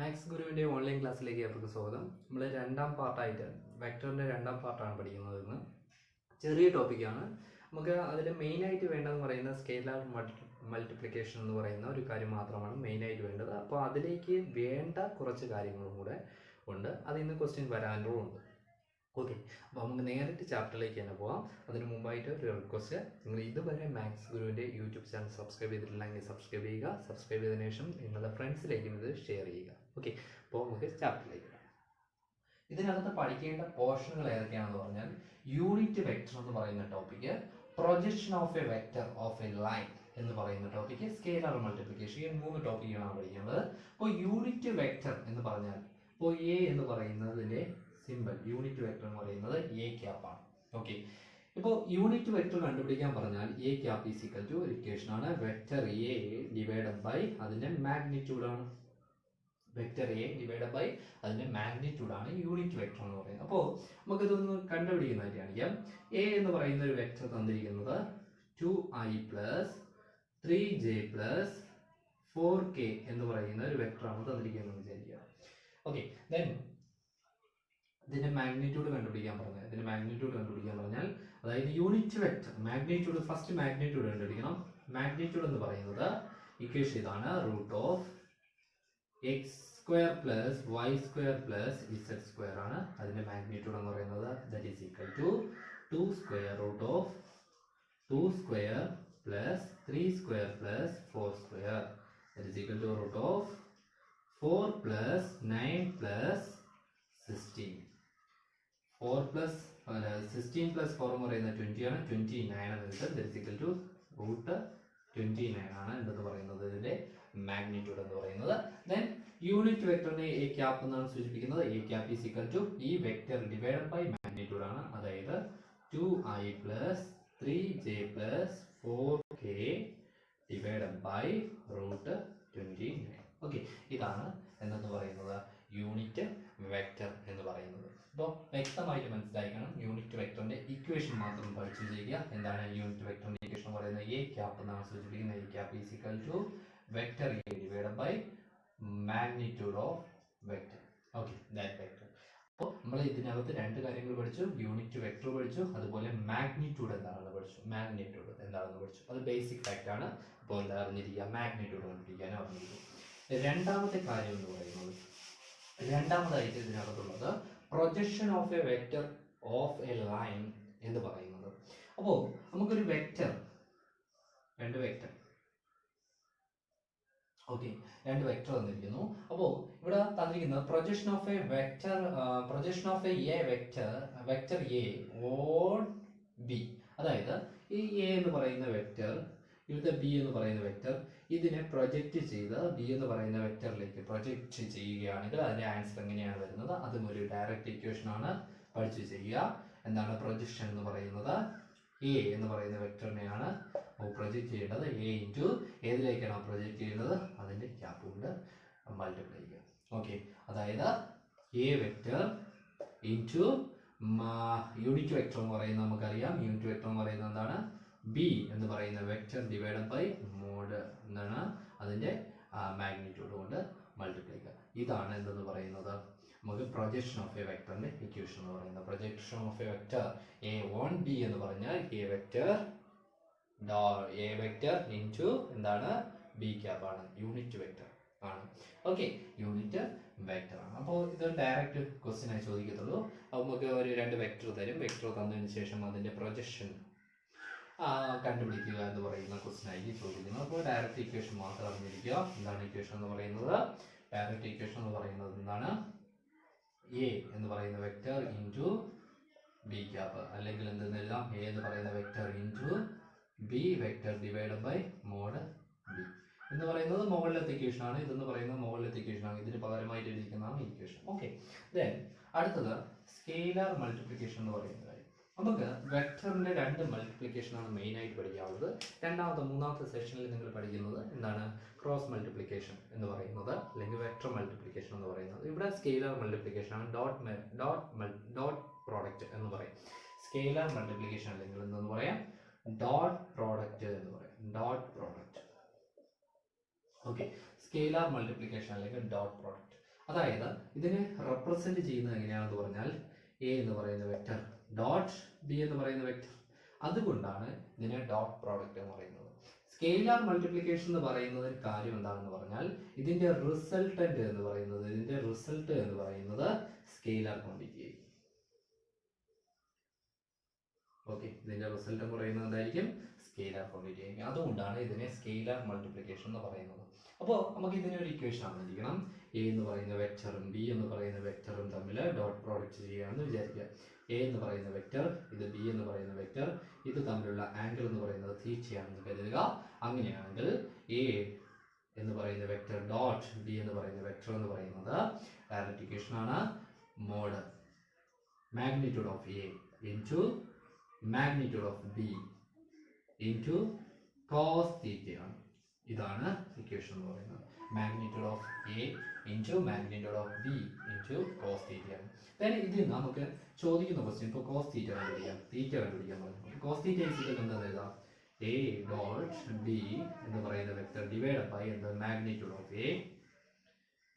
Maths ഗുരുവിൻ്റെ online ക്ലാസ്സിലേക്ക് അവർക്ക് സ്വാഗതം. നമ്മൾ രണ്ടാം പാർട്ടായിട്ട് വെക്ടറിൻ്റെ രണ്ടാം പാർട്ടാണ് പഠിക്കുന്നത്. ഇന്ന് ചെറിയ ടോപ്പിക്കാണ്. നമുക്ക് അതിൽ മെയിനായിട്ട് വേണ്ടതെന്ന് പറയുന്നത് സ്കെയിലാർ മൾട്ടിപ്ലിക്കേഷൻ എന്ന് പറയുന്ന ഒരു കാര്യം മാത്രമാണ് മെയിനായിട്ട് വേണ്ടത്. അപ്പോൾ അതിലേക്ക് വേണ്ട കുറച്ച് കാര്യങ്ങളും കൂടെ ഉണ്ട്. അതിൽ നിന്ന് ക്വസ്റ്റ്യൻ വരാനുണ്ട്. ഓക്കെ, അപ്പോൾ നമുക്ക് നേരിട്ട് ചാപ്റ്ററിലേക്ക് തന്നെ പോകാം. അതിന് മുമ്പായിട്ട് ഒരു റിക്വസ്റ്റ്, നിങ്ങൾ ഇതുവരെ മാത്സ് ഗുരുവിൻ്റെ യൂട്യൂബ് ചാനൽ സബ്സ്ക്രൈബ് ചെയ്തിട്ടില്ലെങ്കിൽ സബ്സ്ക്രൈബ് ചെയ്യുക. സബ്സ്ക്രൈബ് ചെയ്തതിനു ശേഷം നിങ്ങളുടെ ഫ്രണ്ട്സിലേക്കും ഇത് ഷെയർ ചെയ്യുക. ഓക്കെ, അപ്പോൾ നമുക്ക് ചാപ്റ്ററിലേക്ക് പോകാം. ഇതിനകത്ത് പഠിക്കേണ്ട പോർഷനുകൾ ഏതൊക്കെയാണെന്ന് പറഞ്ഞാൽ യൂണിറ്റ് വെക്ടർ എന്ന് പറയുന്ന topic, projection of a vector of a line എന്ന് പറയുന്ന ടോപ്പിക്ക്, സ്കെയിലർ മൾട്ടിപ്ലിക്കേഷൻ, ഈ 3 ടോപ്പിക്കുകളാണ് പഠിക്കുന്നത്. അപ്പോൾ യൂണിറ്റ് വെക്ടർ എന്ന് പറഞ്ഞാൽ, ഇപ്പോൾ എ എന്ന് പറയുന്നതിൻ്റെ സിമ്പിൾ യൂണിറ്റ് വെക്ടർ എന്ന് പറയുന്നത് എ ക്യാപ്പ് ആണ്. ഓക്കെ, ഇപ്പോൾ യൂണിറ്റ് വെക്ടർ കണ്ടുപിടിക്കാൻ പറഞ്ഞാൽ A cap is equal to ഒരു ഇക്വേഷൻ ആണ്, വെക്ടർ എ ഡിവൈഡഡ് ബൈ അതിൻ്റെ മാഗ്നിറ്റ്യൂഡ് ആണ്. വെക്ടർ എ ഡിവൈഡഡ് ബൈ അതിൻ്റെ മാഗ്നിറ്റ്യൂഡ് ആണ് യൂണിറ്റ് വെക്ടർ എന്ന് പറയുന്നത്. അപ്പോൾ നമുക്കിതൊന്ന് കണ്ടുപിടിക്കുന്നതായിട്ട് കാണിക്കാം. എ എന്ന് പറയുന്ന ഒരു വെക്ടർ തന്നിരിക്കുന്നത് 2i plus 3j plus 4k എന്ന് പറയുന്ന ഒരു വെക്ടറാണ് തന്നിരിക്കുന്നത് വിചാരിക്കുക. ഓക്കെ, ദെൻ ഇതിന്റെ മാഗ്നിറ്റ്യൂഡ് കണ്ടുപിടിക്കാൻ പറഞ്ഞാൽ അതായത് unit vector magnitude, first magnitude കണ്ടുപിടിക്കണം. മാഗ്നിറ്റ്യൂഡ് എന്ന് പറയുന്നത് ഇക്വേഷൻ ഇതാണ്, root of x square plus y square plus z square ആണ് അതിന്റെ മാഗ്നിറ്റ്യൂഡ് എന്ന് പറയുന്നത്. That is equal to 2 square root of 2 square plus 3 square plus 4 square that is equal to root of 4 plus 9 plus 16. 4 plus 16 plus 4 എന്ന് പറയുന്നത് 20 ആണ്. 29 ആണ് വരുന്നത്. That is equal to root 29 ആണ് എന്തെന്ന് പറയുന്നത് ഇതിന്റെ മാഗ്നിറ്റ്യൂഡ് എന്ന് പറയുന്നത്. ദെൻ യൂണിറ്റ് വെക്ടറിനെ എ ക്യാപ്പ് എന്നാണ് സൂചിപ്പിക്കുന്നത്. A cap is equal to ഈ വെക്ടർ ഡിവൈഡഡ് ബൈ മാഗ്നിറ്റ്യൂഡ് ആണ്. അതായത് 2i plus 3j plus 4k divided by root 29. Okay, ഇതാണ് എന്തെന്ന് പറയുന്നത് യൂണിറ്റ് വെക്ടർ എന്ന് പറയുന്നത്. അപ്പോൾ വ്യക്തമായിട്ട് മനസ്സിലാക്കണം. യൂണിറ്റ് വെക്ടറിന്റെ ഇക്വേഷൻ മാത്രം പഠിച്ചു ചെയ്യുക. എന്താണ് യൂണിറ്റ് വെക്ടറിന്റെ ഇക്വേഷൻ പറയുന്നത്? എ ക്യാപ്പ് എന്നാണ് സൂചിപ്പിക്കുന്നത്. A cap is equal to vector A divided by magnitude of vector. Okay, that vector. അപ്പോൾ നമ്മൾ ഇതിനകത്ത് 2 കാര്യങ്ങൾ പഠിച്ചു. യൂണിറ്റ് വെക്ടർ പഠിച്ചു, അതുപോലെ മാഗ്നിറ്റ്യൂഡ് എന്താണെന്ന് പഠിച്ചു. മാഗ്നിറ്റ്യൂഡ് എന്താണെന്ന് പഠിച്ചു, അത് ബേസിക് ഫാക്റ്റ് ആണ്. അപ്പോൾ എന്താ അറിഞ്ഞിരിക്കുക? മാഗ്നിറ്റ്യൂഡ് കണ്ടുപിടിക്കാനും അറിഞ്ഞിരിക്കും. രണ്ടാമത്തെ കാര്യം എന്ന് പറയുന്നത്, രണ്ടാമതായിട്ട് ഇതിനകത്തുള്ളത് projection of a vector of a line എന്ന് പറയുന്നത്. അപ്പോൾ നമുക്കൊരു വെക്ടർ, 2 വെക്ടർ, ഓക്കെ, 2 വെക്ടർ തന്നിരിക്കുന്നു. അപ്പോൾ ഇവിടെ തന്നിരിക്കുന്നത് projection of a vector, projection of a vector, vector A on B. അതായത് ഈ എ എന്ന് പറയുന്ന വെക്ടർ, ഇവിടുത്തെ ബി എന്ന് പറയുന്ന വെക്ടർ, ഇതിനെ പ്രൊജക്റ്റ് ചെയ്ത് ബി എന്ന് പറയുന്ന വെക്ടറിലേക്ക് പ്രൊജക്റ്റ് ചെയ്യുകയാണെങ്കിൽ അതിന്റെ ആൻസർ എങ്ങനെയാണ് വരുന്നത്? അതും ഒരു ഡയറക്റ്റ് ഇക്വേഷൻ ആണ്. പഠിച്ചു ചെയ്യുക. എന്താണ് പ്രൊജക്ഷൻ എന്ന് പറയുന്നത്? എ എന്ന് പറയുന്ന വെക്ടറിനെയാണ് പ്രൊജക്റ്റ് ചെയ്യേണ്ടത്. എ ഇൻറ്റു ഏതിലേക്കാണ് പ്രൊജക്റ്റ് ചെയ്യുന്നത്? അതിന്റെ ക്യാപ്പ് കൊണ്ട് മൾട്ടിപ്ലൈ ചെയ്യുക. ഓക്കെ, അതായത് A vector into unit vector എന്ന് പറയുന്നത് നമുക്കറിയാം. യൂണിറ്റ് വെക്ടർ എന്ന് പറയുന്നത് എന്താണ്? ബി എന്ന് പറയുന്ന വെക്ടർ ഡിവൈഡഡ് ബൈ മോഡ് എന്താണ് അതിന്റെ മാഗ്നിറ്റ്യൂഡ് കൊണ്ട് മൾട്ടിപ്ലൈ ചെയ്യുക. ഇതാണ് എന്തെന്ന് പറയുന്നത്? നമുക്ക് പ്രൊജക്ഷൻ ഓഫ് എ വെക്ടറിന്റെ ഇക്വേഷൻ എന്ന് പറയുന്നത്. Projection of a vector A on B എന്ന് പറഞ്ഞാൽ എ വെക്ടർ ഇൻറ്റു എന്താണ്? ബി ക്യാപ്പ് ആണ്, യൂണിറ്റ് വെക്ടർ ആണ്. ഓക്കെ, യൂണിറ്റ് വെക്ടർ ആണ്. അപ്പോൾ ഇത് ഡയറക്റ്റ് ക്വസ്റ്റ്യൻ ആയി ചോദിക്കത്തുള്ളൂ. അപ്പോൾ നമുക്ക് ഒരു 2 വെക്ടർ തരും. വെക്ടർ തന്നതിന് ശേഷം അതിന്റെ പ്രൊജക്ഷൻ കണ്ടുപിടിക്കുക എന്ന് പറയുന്ന ക്വസ്റ്റ്യൻ ആയിരിക്കും ചോദിക്കുന്നത്. അപ്പോൾ ഡയറക്റ്റ് ഇക്വേഷൻ മാത്രം അറിഞ്ഞിരിക്കുക. എന്താണ് ഇക്വേഷൻ എന്ന് പറയുന്നത്? ഡയറക്റ്റ് ഇക്വേഷൻ എന്ന് പറയുന്നത് എന്താണ്? എ എന്ന് പറയുന്ന വെക്ടർ ഇൻറ്റു ബി ക്യാപ്പ്, അല്ലെങ്കിൽ എന്തെന്നെല്ലാം എ എന്ന് പറയുന്ന vector into B vector divided by mod B എന്ന് പറയുന്നത് മുകളിലത്തെ ഇക്വേഷൻ ആണ്. ഇതെന്ന് പറയുന്നത് മുകളിലത്തെ ഇക്വേഷൻ ആണ്. ഇതിന് പകരമായിട്ട് എഴുതിയിരിക്കുന്നതാണ് ഇക്വേഷൻ. ഓക്കെ, ദെൻ അടുത്തത് സ്കെയിലാർ മൾട്ടിപ്ലിക്കേഷൻ എന്ന് പറയുന്ന കാര്യം. നമുക്ക് വെക്ടറിന്റെ 2 മൾട്ടിപ്ലിക്കേഷൻ ആണ് മെയിൻ ആയിട്ട് പഠിക്കാവുന്നത്. മൂന്നാമത്തെ സെഷനിൽ നിങ്ങൾ പഠിക്കുന്നത് എന്താണ്? ക്രോസ് മൾട്ടിപ്ലിക്കേഷൻ എന്ന് പറയുന്നത്, അല്ലെങ്കിൽ വെക്ടർ മൾട്ടിപ്ലിക്കേഷൻ എന്ന് പറയുന്നത്. ഇവിടെ സ്കെയിലാർ മൾട്ടിപ്ലിക്കേഷൻ ആണ്. ഡോട്ട് പ്രോഡക്റ്റ് എന്ന് പറയും. സ്കെയിലാർ മൾട്ടിപ്ലിക്കേഷൻ അല്ലെങ്കിൽ എന്തെന്ന് പറയാം? ഡോട്ട് പ്രോഡക്റ്റ് എന്ന് പറയാം. Dot product. Okay, scalar multiplication അല്ലെങ്കിൽ ഡോട്ട് പ്രോഡക്റ്റ്. അതായത് ഇതിനെ റെപ്രസെന്റ് ചെയ്യുന്നത് എങ്ങനെയാണെന്ന് പറഞ്ഞാൽ എ എന്ന് പറയുന്ന വെക്റ്റർ ഡോട്ട് ബി എന്ന് പറയുന്ന വെക്റ്റർ, അതുകൊണ്ടാണ് ഇതിനെ ഡോട്ട് പ്രോഡക്റ്റ് എന്ന് പറയുന്നത്. സ്കെയിലാർ മൾട്ടിപ്ലിക്കേഷൻ എന്ന് പറയുന്നത് കാര്യം എന്താണെന്ന് പറഞ്ഞാൽ ഇതിന്റെ റിസൾട്ട് എന്ന് പറയുന്നത് സ്കെയിലാർ ക്വാണ്ടിറ്റി ആയിരിക്കും. ഓക്കെ, ഇതിന്റെ റിസൾട്ട് എന്ന് പറയുന്നത് എന്തായിരിക്കും? സ്കെയിലാർ ക്വാണ്ടിറ്റി ആയിരിക്കും. അതുകൊണ്ടാണ് ഇതിനെ സ്കെയിലാർ മൾട്ടിപ്ലിക്കേഷൻ എന്ന് പറയുന്നത്. അപ്പോൾ നമുക്ക് ഇതിനൊരു ഇക്വേഷൻ അറിഞ്ഞിരിക്കണം. എ എന്ന് പറയുന്ന വെക്റ്ററും ബി എന്ന് പറയുന്ന വെക്റ്ററും തമ്മിൽ ഡോട്ട് പ്രോഡക്റ്റ് ചെയ്യുകയാണെന്ന് വിചാരിക്കുക. എ എന്ന് പറയുന്ന വെക്റ്റർ, ഇത് ബി എന്ന് പറയുന്ന വെക്റ്റർ, ഇത് തമ്മിലുള്ള ആംഗിൾ എന്ന് പറയുന്നത് തീറ്റയാണെന്ന് കരുതുക. അങ്ങനെയാണെങ്കിൽ എ എന്ന് പറയുന്ന വെക്റ്റർ ഡോട്ട് ബി എന്ന് പറയുന്ന വെക്റ്റർ എന്ന് പറയുന്നത് ഡയറക്റ്റ് ഇക്വേഷൻ ആണ്. Mod magnitude of A into magnitude of B into cos തീറ്റയാണ്. ഇതാണ് ഇക്വേഷൻ എന്ന് പറയുന്നത്. Magnitude of A into magnitude of B into cos തീറ്റയാണ്. ദെൻ ഇത് നമുക്ക് ചോദിക്കുന്ന ക്വസ്റ്റ്യൻ ഇപ്പോൾ കോസ് തീറ്റ കണ്ടുപിടിക്കാൻ പറഞ്ഞു. കോസ് തീറ്റ ഈക്വൽ എന്താണെന്ന് എഴുതാം? എ ഡോട്ട് ബി എന്ന് പറയുന്ന vector divide by magnitude of A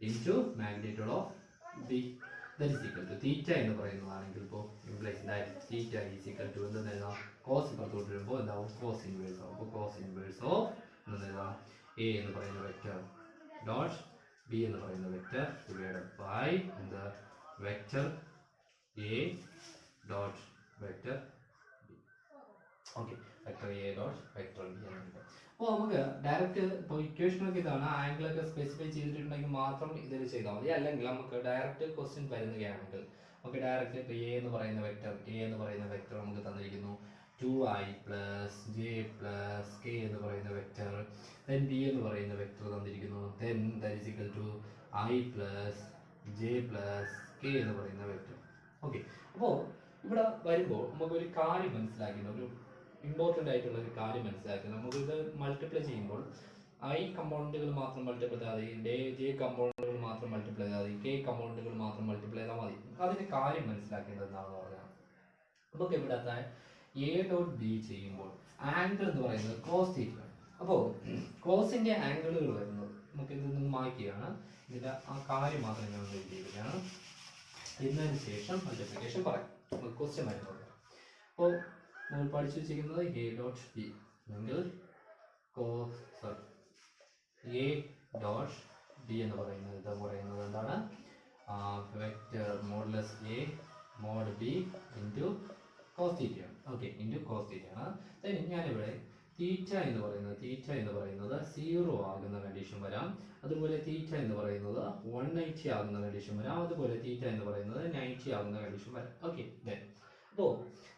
into magnitude of b. That is equal to theta എന്ന് പറയുന്നതാണെങ്കിൽ ഇപ്പോൾ implies that theta is equal to എന്തെന്ന് എഴുതാം? കോസ് പുറത്തോട്ട് വരുമ്പോൾ എന്താവും? കോസ് ഇൻവേഴ്സ് ആവും. അപ്പോൾ കോസ് ഇൻവേഴ്സ് ഓഫ് എന്തെന്ന് എഴുതാം? എ എന്ന് പറയുന്ന വെക്റ്റർ ഡോട്ട് ബി എന്ന് പറയുന്ന വെക്റ്റർ ഡിവൈഡ് ബൈ എന്താ vector A dot vector B. Okay, vector A dot vector B എന്നുണ്ട്. അപ്പോൾ നമുക്ക് ഡയറക്റ്റ് ഇപ്പോൾ ഇക്വേഷനൊക്കെ ഇതാണ്. ആംഗിളൊക്കെ സ്പെസിഫൈ ചെയ്തിട്ടുണ്ടെങ്കിൽ മാത്രം ഇതിൽ ചെയ്താൽ മതി. അല്ലെങ്കിൽ നമുക്ക് ഡയറക്റ്റ് ക്വസ്റ്റ്യൻ വരുന്നതാണെങ്കിൽ നമുക്ക് ഡയറക്റ്റ് ഇപ്പോൾ എ എന്ന് പറയുന്ന വെക്റ്റർ നമുക്ക് തന്നിരിക്കുന്നു 2i plus j plus k എന്ന് പറയുന്ന വെക്റ്റർ. ദെൻ ബി എന്ന് പറയുന്ന വെക്റ്റർ തന്നിരിക്കുന്നു. Then that is equal to i plus j plus k എന്ന് പറയുന്ന വെക്റ്റർ. ഓക്കെ, അപ്പോൾ ഇവിടെ വരുമ്പോൾ നമുക്കൊരു കാര്യം മനസ്സിലാക്കുന്നത്, ഒരു ഇമ്പോർട്ടൻ്റ് ആയിട്ടുള്ള ഒരു കാര്യം മനസ്സിലാക്കുന്നത്, നമുക്കിത് മൾട്ടിപ്ലൈ ചെയ്യുമ്പോൾ ഐ കമ്പൗണ്ടുകൾ മാത്രം മൾട്ടിപ്ലൈ ചെയ്താൽ മതി, ജെ കമ്പൗണ്ടുകൾ മാത്രം മൾട്ടിപ്ലൈ ചെയ്താൽ മതി, കെ കമ്പൗണ്ടുകൾ മാത്രം മൾട്ടിപ്ലൈ ചെയ്താൽ മതി. അതിൻ്റെ കാര്യം മനസ്സിലാക്കേണ്ടത് എന്താണെന്ന് പറഞ്ഞാൽ നമുക്ക് ഇവിടുത്തെ എ ഡോട്ട് ബി ചെയ്യുമ്പോൾ ആംഗിൾ എന്ന് പറയുന്നത് കോസ് തീറ്റ. അപ്പോൾ കോസിൻ്റെ ആംഗിളുകൾ വരുന്നത് നമുക്ക് ഇതിൽ നിന്ന് മായ്ക്കുകയാണ്. ഇതിൻ്റെ ആ കാര്യം മാത്രം ഞാൻ എഴുതിയിരിക്കുകയാണ്. എന്നതിന് ശേഷം മൾട്ടിപ്ലിക്കേഷൻ പറയാം. നമുക്ക് ക്വസ്റ്റ്യൻ വരുന്നത് അപ്പോൾ നമ്മൾ പഠിച്ചു വെച്ചിരിക്കുന്നത് എ ഡോട്ട് ബി അല്ലെങ്കിൽ എ ഡോട്ട് ബി എന്ന് പറയുന്നത് എന്താണ്? Vector modulus A mod B into cos തീറ്റയാണ്. ഓക്കെ, ഇൻറ്റു കോസ് തീറ്റയാണ്. ഞാനിവിടെ തീറ്റ എന്ന് പറയുന്നത് 0 ആകുന്ന കണ്ടീഷൻ വരാം. അതുപോലെ തീറ്റ എന്ന് പറയുന്നത് 180 ആകുന്ന കണ്ടീഷൻ വരാം. അതുപോലെ തീറ്റ എന്ന് പറയുന്നത് 90 ആകുന്ന കണ്ടീഷൻ വരാം. ഓക്കെ, അപ്പോൾ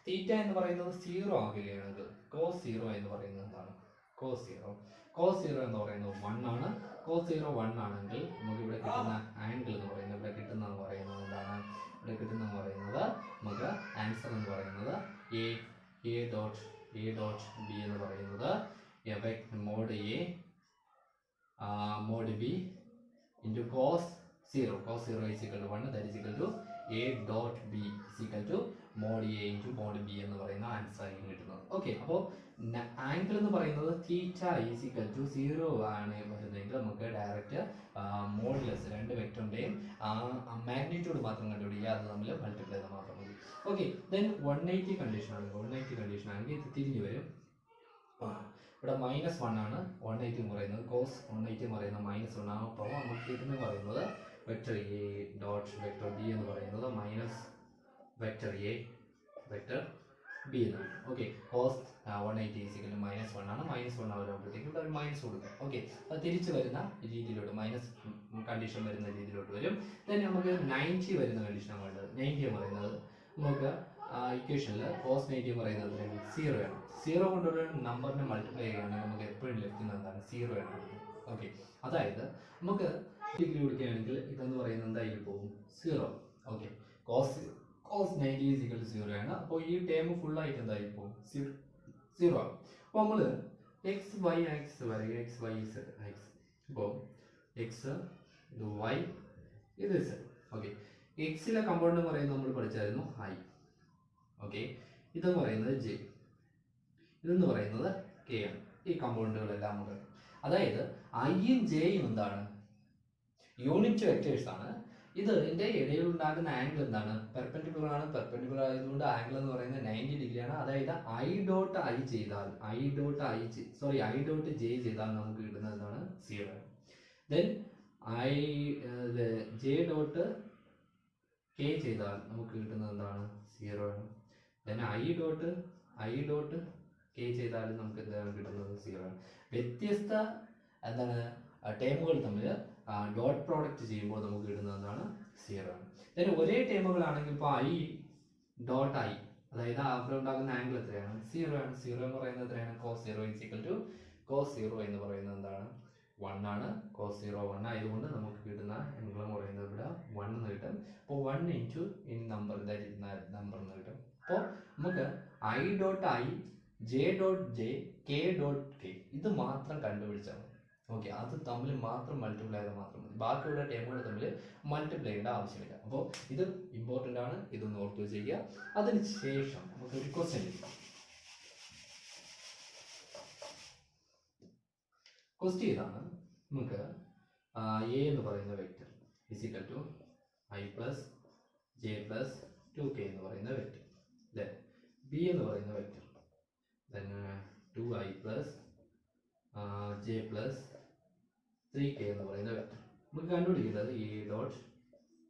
തീറ്റ എന്ന് പറയുന്നത് 0 ആകുകയാണെങ്കിൽ കോസ് 0 എന്ന് പറയുന്നത് എന്താണ്? കോസ് 0 എന്ന് പറയുന്നത് 1 ആണ്. കോസ് 0 1 ആണെങ്കിൽ നമുക്ക് ഇവിടെ കിട്ടുന്ന ആംഗിൾ എന്ന് പറയുന്നത് എന്താണ്? ഇവിടെ കിട്ടുന്നത് നമുക്ക് ആൻസർ എന്ന് പറയുന്നത് എ ഡോട്ട് ബി എന്ന് പറയുന്നത് mod A mod B into cos 0 is equal to 1, that is equal to A dot B is equal to mod A into mod B എന്ന് പറയുന്ന ആൻസർ ആയിരിക്കും കിട്ടുന്നത്. ഓക്കെ, അപ്പോൾ ആംഗിൾ എന്ന് പറയുന്നത് തീറ്റ ഈസ് ഈക്വൽ ടു 0 ആണ് വരുന്നതെങ്കിൽ നമുക്ക് ഡയറക്റ്റ് മോഡുലസ് രണ്ട് വെക്ടറിൻ്റെയും മാഗ്നിറ്റ്യൂഡ് മാത്രം കണ്ടുപിടിക്കുക. അത് തമ്മിൽ മൾട്ടിപ്ലൈ ചെയ്താൽ മാത്രം മതി. ഓക്കെ, ദെൻ 180 കണ്ടീഷൻ ആണെങ്കിൽ ഇത് തിരിഞ്ഞു വരും. ഇവിടെ -1 ആണ് 180 എന്ന് പറയുന്നത്. കോസ് 180 എന്ന് പറയുന്നത് -1 ആണ്. അപ്പോൾ നമുക്ക് കിട്ടുന്ന പറയുന്നത് vector A dot vector B എന്ന് പറയുന്നത് minus vector A vector B എന്നാണ്. ഓക്കെ, കോസ് 180 -1 ആണ്. -1 ആകുമ്പോഴത്തേക്കും ഇവിടെ ഒരു മൈനസ് കൊടുക്കും. ഓക്കെ, അത് തിരിച്ച് വരുന്ന രീതിയിലോട്ട് മൈനസ് കണ്ടീഷൻ വരുന്ന രീതിയിലോട്ട് വരും. ദെൻ നമുക്ക് 90 വരുന്ന കണ്ടീഷനാണ് വേണ്ടത്. 90 എന്ന് പറയുന്നത് നമുക്ക് ഇക്വേഷനിൽ കോസ് 90 എന്ന് പറയുന്നത് 0 ആണ്. 0 കൊണ്ടൊരു നമ്പറിനെ മൾട്ടിപ്ലൈ ചെയ്യുകയാണെങ്കിൽ നമുക്ക് എപ്പോഴും ലഭിക്കുന്നത് എന്താണ്? 0 ആണ്. ഓക്കെ, അതായത് നമുക്ക് ഡിഗ്രി കൊടുക്കുകയാണെങ്കിൽ ഇതെന്ന് പറയുന്നത് എന്തായാലും പോകും? 0. Okay, cos 90 is equal to 0 ആണ്. അപ്പോൾ ഈ ടേം ഫുള്ളായിട്ട് എന്തായി പോകും? 0 ആണ്. അപ്പോൾ നമ്മൾ എക്സ് വൈ ആക്സ് വരെ എക്സ് വൈ സെഡ് എക്സ്, ഇപ്പോൾ എക്സ് ഇത് വൈ ഇത് സെഡ്. ഓക്കെ, എക്സിലെ കമ്പൗണ്ട് എന്ന് പറയുന്നത് നമ്മൾ പഠിച്ചായിരുന്നു ഐ. ഓക്കെ, ഇതെന്ന് പറയുന്നത് ജെ, ഇതെന്ന് പറയുന്നത് കെ ആണ്. ഈ കമ്പൗണ്ടുകളെല്ലാം നമുക്ക്, അതായത് ഐയും ജെയും എന്താണ്? യൂണിറ്റ് വെക്ടേഴ്സ് ആണ്. ഇതിന്റെ ഇടയിൽ ഉണ്ടാകുന്ന ആംഗിൾ എന്താണ്? പെർപെൻഡിക്കുലർ ആണ്. പെർപെൻഡിക്കുലർ ആയതുകൊണ്ട് ആംഗിൾ എന്ന് പറയുന്നത് 90 ഡിഗ്രി ആണ്. അതായത് ഐ ഡോട്ട് ജെ ചെയ്താൽ നമുക്ക് കിട്ടുന്നത് എന്താണ്? 0. ദെൻ ജെ ഡോട്ട് കെ ചെയ്താൽ നമുക്ക് കിട്ടുന്നത് എന്താണ്? 0 ആണ്. ദെൻ ഐ ഡോട്ട് കെ ചെയ്താൽ നമുക്ക് എന്താണ് കിട്ടുന്നത്? 0 ആണ്. വ്യത്യസ്ത എന്താണ് ടേമുകൾ തമ്മിൽ ഡോട്ട് പ്രോഡക്റ്റ് ചെയ്യുമ്പോൾ നമുക്ക് കിട്ടുന്നത് എന്താണ്? 0 ആണ്. ദെൻ ഒരേ ടേമുകളാണെങ്കിൽ ഇപ്പോൾ ഐ ഡോട്ട് ഐ, അതായത് അവിടെ ഉണ്ടാകുന്ന ആംഗിൾ എത്രയാണ്? 0 ആണ്. 0 എന്ന് പറയുന്നത് എത്രയാണ്? cos 0 cos 0 എന്ന് പറയുന്നത് എന്താണ്? 1 ആണ്. cos 0 1 ആയതുകൊണ്ട് നമുക്ക് കിട്ടുന്ന ആംഗിൾ എന്ന് പറയുന്നത് ഇവിടെ 1 എന്ന് കിട്ടും. അപ്പോൾ 1 ഇൻറ്റു നമ്പർ എന്ന് കിട്ടും. അപ്പോൾ നമുക്ക് I dot I, J dot J, K dot K ഇത് മാത്രം കണ്ടുപിടിച്ചാൽ മതി. ഓക്കെ, അത് തമ്മിൽ മാത്രം മൾട്ടിപ്ലൈ ചെയ്താൽ മാത്രം മതി. ബാക്കിയുള്ള ടേമുകൾ തമ്മിൽ മൾട്ടിപ്ലൈ ചെയ്യേണ്ട ആവശ്യമില്ല. അപ്പോൾ ഇത് ഇമ്പോർട്ടൻ്റ് ആണ്, ഇതൊന്ന് ഓർത്ത് ചെയ്യുക. അതിന് ശേഷം നമുക്കൊരു ക്വസ്റ്റ്യൻ ചെയ്യാം. ക്വസ്റ്റ്യൻ ഇതാണ്. നമുക്ക് എ എന്ന് പറയുന്ന vector is equal to i plus j plus 2k എന്ന് പറയുന്ന വെക്റ്റർ. ദെൻ ബി എന്ന് പറയുന്ന vector, then 2i plus j plus 3k എന്ന് പറയുന്ന വെക്റ്റർ. നമുക്ക് കണ്ടുപിടിക്കുന്നത് ഈ ഡോട്ട്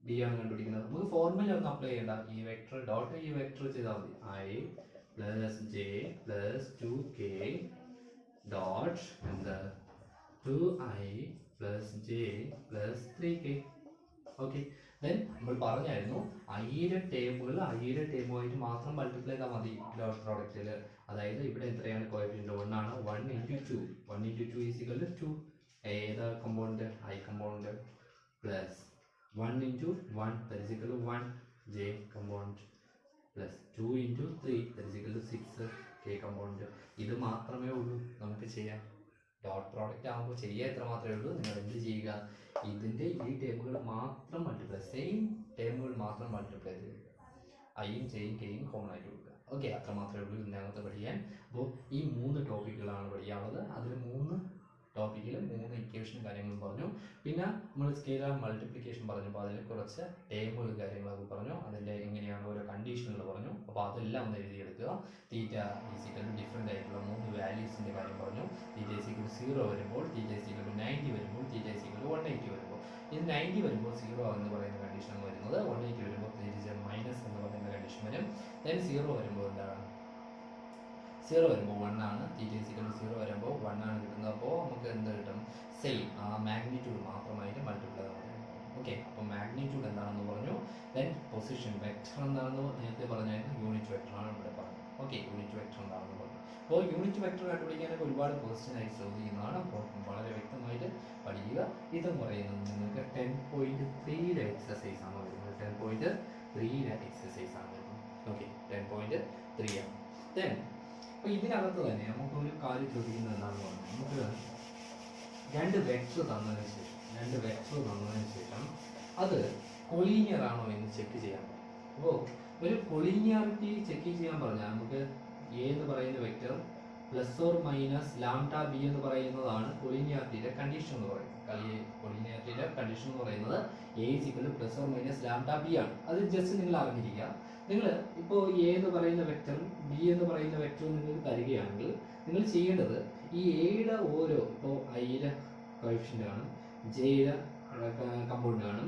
ബി ആണ് കണ്ടുപിടിക്കുന്നത്. നമുക്ക് ഫോർമുല ഒന്നും അപ്ലൈ ചെയ്യേണ്ട. ഈ വെക്റ്റർ ഡോട്ട് ഈ വെക്റ്റർ ചെയ്താൽ മതി. I plus j plus 2k dot എന്താ 2i plus j plus 3k. Okay, then നമ്മൾ പറഞ്ഞായിരുന്നു ഐയുടെ ടേമുമായിട്ട് മാത്രം മൾട്ടിപ്ലൈ ചെയ്താൽ മതി ഡോട്ട് പ്രോഡക്റ്റിൽ. അതായത് ഇവിടെ എത്രയാണ് കോഎഫിഷ്യന്റ്? 1 ആണ്. 1 ഇൻറ്റു 2 ഈസിക്കൽ 2 ഏതാ component? I component plus 1 into 1 that is equal to 1 j component plus 2 into 3 that is equal to 6 k component. ഇത് മാത്രമേ ഉള്ളൂ നമുക്ക് ചെയ്യാൻ. ഡോട്ട് പ്രോഡക്റ്റ് ആകുമ്പോൾ ചെയ്യുക എത്ര മാത്രമേ ഉള്ളൂ. നിങ്ങൾ എന്ത് ചെയ്യുക? ഇതിൻ്റെ ഈ ടേമുകൾ മാത്രം മൾട്ടിപ്ലൈ, സെയിം ടേമുകൾ മാത്രം മൾട്ടിപ്ലൈ ചെയ്യുക. ഐയും ജെയും കെയും കോമൺ ആയിട്ട് കൊടുക്കുക. ഓക്കെ, അത്ര മാത്രമേ ഉള്ളൂ ഇതിനകത്ത് പഠിക്കാൻ. അപ്പോൾ ഈ 3 ടോപ്പിക്കുകളാണ് പഠിക്കാനുള്ളത്. അതിൽ 3 ടോപ്പിക്കിൽ 3 ഇക്വേഷനും കാര്യങ്ങളും പറഞ്ഞു. പിന്നെ നമ്മൾ സ്കെയിലാർ മൾട്ടിപ്ലിക്കേഷൻ പറഞ്ഞപ്പോൾ അതിൽ കുറച്ച് ടേമുകളും കാര്യങ്ങളൊക്കെ പറഞ്ഞു. അതിൻ്റെ എങ്ങനെയാണ് ഓരോ കണ്ടീഷനുകൾ പറഞ്ഞു. അപ്പോൾ അതെല്ലാം ഒന്ന് എഴുതിയെടുക്കുക. തീറ്റ ഈസിക്കൽ ഡിഫറെൻ്റ് ആയിട്ടുള്ള 3 വാല്യൂസിൻ്റെ കാര്യം പറഞ്ഞു. തീറ്റ ഈസിക്കൽ 0 വരുമ്പോൾ, തീറ്റ ഈസിക്കൽ 90 വരുമ്പോൾ, തീറ്റ ഈസിക്കൽ 180 വരുമ്പോൾ. ഇത് 90 വരുമ്പോൾ 0 എന്ന് പറയുന്ന കണ്ടീഷനാണ് വരുന്നത്. 180 വരുമ്പോൾ മൈനസ് എന്ന് പറയുന്ന കണ്ടീഷൻ വരും. ദെൻ 0 വരുമ്പോൾ എന്താണ്? 0 വരുമ്പോൾ 1 ആണ്. തീറ്റ ഈസിക്കൽ 0 വരുമ്പോൾ 1 ആണ് കിട്ടുന്നത്. അപ്പോൾ നമുക്ക് എന്ത് കിട്ടും? സെയിം ആ മാഗ്നിറ്റ്യൂഡ് മാത്രമായിട്ട് മൾട്ടിപ്ലൈ ചെയ്താൽ മതി. ഓക്കെ, അപ്പോൾ മാഗ്നിറ്റ്യൂഡ് എന്താണെന്ന് പറഞ്ഞു. ദെൻ പൊസിഷൻ വെക്റ്റർ എന്താണെന്ന് നേരത്തെ പറഞ്ഞായിരുന്നു. യൂണിറ്റ് വെക്റ്റർ ആണ് ഇവിടെ പറഞ്ഞത്. ഓക്കെ, യൂണിറ്റ് വെക്റ്റർ എന്താണെന്ന് പറഞ്ഞു. അപ്പോൾ യൂണിറ്റ് വെക്റ്റർ കണ്ടുപിടിക്കാനൊക്കെ ഒരുപാട് ക്വസ്റ്റ്യൻ ആയി ചോദിക്കുന്നതാണ്. അപ്പോൾ വളരെ വ്യക്തമായിട്ട് പഠിക്കുക. ഇതെന്ന് പറയുന്നത് നിങ്ങൾക്ക് 10.3 എക്സസൈസ് ആണ് വരുന്നത്. 10.3 എക്സസൈസ് ആണ് വരുന്നത്. ഓക്കെ, 10.3 ആണ്. ദെൻ അപ്പോൾ ഇതിനകത്ത് തന്നെ നമുക്ക് ഒരു കാര്യം ചോദിക്കുന്നത് എന്താണെന്ന് പറഞ്ഞാൽ, നമുക്ക് 2 വെക്റ്റർ തന്നതിന് ശേഷം അത് കൊളീനിയർ ആണോ എന്ന് ചെക്ക് ചെയ്യാൻ പറ്റും. അപ്പോൾ ഒരു കൊളീനിയാരിറ്റി ചെക്ക് ചെയ്യാൻ പറഞ്ഞാൽ നമുക്ക് എ എന്ന് പറയുന്ന vector plus or minus lambda B എന്ന് പറയുന്നതാണ് കൊളീനിയാരിറ്റിയുടെ കണ്ടീഷൻ എന്ന് പറയുന്നത്. കൊളീനിയാരിറ്റിയുടെ കണ്ടീഷൻ എന്ന് പറയുന്നത് A equal two plus or minus lambda B ആണ്. അത് ജസ്റ്റ് നിങ്ങൾ അറിഞ്ഞിരിക്കുക. നിങ്ങൾ ഇപ്പോൾ എ എന്ന് പറയുന്ന വെക്റ്ററും ബി എന്ന് പറയുന്ന വെക്റ്ററും നിങ്ങൾക്ക് തരികയാണെങ്കിൽ നിങ്ങൾ ചെയ്യേണ്ടത് ഈ എയുടെ ഓരോ, ഇപ്പോൾ ഐയുടെ കോഎഫിഷ്യൻ്റ് കാണും, ജെയുടെ കമ്പൗണ്ട് കാണും,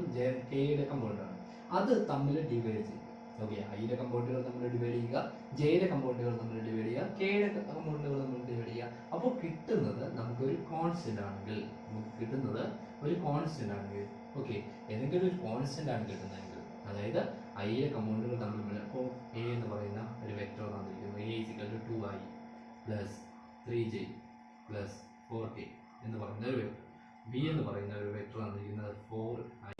കെയുടെ കമ്പൗണ്ട് കാണും, അത് തമ്മിൽ ഡിവൈഡ് ചെയ്യും. ഓക്കെ, ഐയുടെ കമ്പൗണ്ടുകൾ തമ്മിൽ ഡിവൈഡ് ചെയ്യുക, ജെയുടെ കമ്പൗണ്ടുകൾ തമ്മിൽ ഡിവൈഡ് ചെയ്യുക, കെയുടെ കമ്പൗണ്ടുകൾ തമ്മിൽ ഡിവൈഡ് ചെയ്യുക. അപ്പോൾ കിട്ടുന്നത് നമുക്കൊരു കോൺസ്റ്റന്റ് ആണെങ്കിൽ, ഓക്കെ, ഏതെങ്കിലും ഒരു കോൺസ്റ്റന്റ് ആണ് കിട്ടുന്നതെങ്കിൽ, അതായത് ഐയുടെ കമ്പൗണ്ടുകൾ തമ്മിൽ, അപ്പോൾ എ എന്ന് പറയുന്ന ഒരു വെക്റ്റർ തന്നിരിക്കുന്നു. A equal to 2i plus 3j plus 4k എന്ന് പറയുന്ന ഒരു വെക്റ്റർ. ബി എന്ന് പറയുന്ന ഒരു വെക്റ്റർ തന്നിരിക്കുന്നത് 4i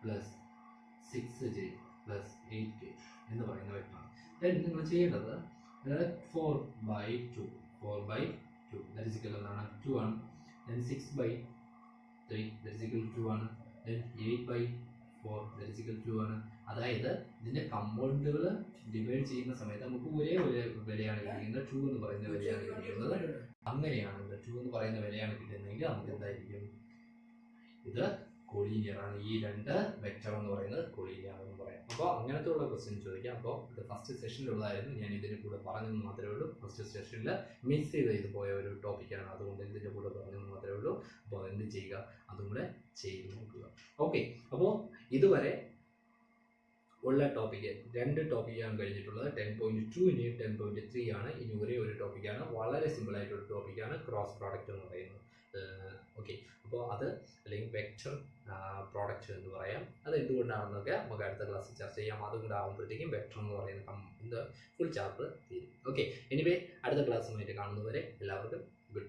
plus 6j plus 8k എന്ന് പറയുന്ന വെക്റ്ററാണ്. ദെൻ നിങ്ങൾ ചെയ്യേണ്ടത് 4/2 that is equal to 2 ആണ്. then 6/3 that is equal to 2 ആണ്. then 8/4 that is equal to 2 ആണ്. അതായത് ഇതിന്റെ കമ്പൗണ്ടുകൾ ഡിവൈഡ് ചെയ്യുന്ന സമയത്ത് നമുക്ക് ഒരേ വിലയാണ് കിട്ടുന്നത്. 2 എന്ന് പറയുന്ന വിലയാണ് കിട്ടുന്നത്. അങ്ങനെയാണ് 2 എന്ന് പറയുന്ന വിലയാണ് കിട്ടുന്നതെങ്കിൽ നമുക്ക് എന്തായിരിക്കും? ഇത് കൊളീനിയർ ആണ്. ഈ രണ്ട് വെക്റ്റർ എന്ന് പറയുന്നത് കൊളീനിയർ എന്ന് പറയാം. അപ്പോൾ അങ്ങനത്തെ ഉള്ള ക്വസ്റ്റ്യൻ ചോദിക്കാം. അപ്പോൾ ഇത് ഫസ്റ്റ് സെഷനിലുള്ളതായിരുന്നു, ഞാൻ ഇതിന് കൂടെ പറഞ്ഞെന്ന് മാത്രമേ ഉള്ളൂ. ഫസ്റ്റ് സെഷനിൽ മിസ് ചെയ്ത് പോയ ഒരു ടോപ്പിക്കാണ്, അതുകൊണ്ട് ഇതിൻ്റെ കൂടെ പറഞ്ഞെന്ന് മാത്രമേ ഉള്ളൂ. അപ്പോൾ എന്ത് ചെയ്യുക, അതും കൂടെ ചെയ്ത് നോക്കുക. ഓക്കെ, അപ്പോൾ ഇതുവരെ ഉള്ള ടോപ്പിക്ക് 2 ടോപ്പിക്കാണ് കഴിഞ്ഞിട്ടുള്ളത്. 10.2 ഇനി 10.3 ആണ്. ഇനി ഒരേ ഒരു ടോപ്പിക്കാണ്, വളരെ സിമ്പിളായിട്ടൊരു ടോപ്പിക്കാണ്, ക്രോസ് പ്രോഡക്റ്റ് എന്ന് പറയുന്നത്. ഓക്കെ, അപ്പോൾ അത് അല്ലെങ്കിൽ വെക്റ്റർ പ്രോഡക്റ്റ് എന്ന് പറയാം. അത് എന്തുകൊണ്ടാണെന്നൊക്കെ നമുക്ക് അടുത്ത ക്ലാസ്സിൽ ചർച്ച ചെയ്യാം. അതും കൂടെ ആകുമ്പോഴത്തേക്കും വെക്റ്റർ എന്ന് പറയുന്ന ഫുൾ ചാപ്റ്റർ തീരും. ഓക്കെ, എനിവേ അടുത്ത ക്ലാസ്സുമായിട്ട് കാണുന്നവരെ എല്ലാവർക്കും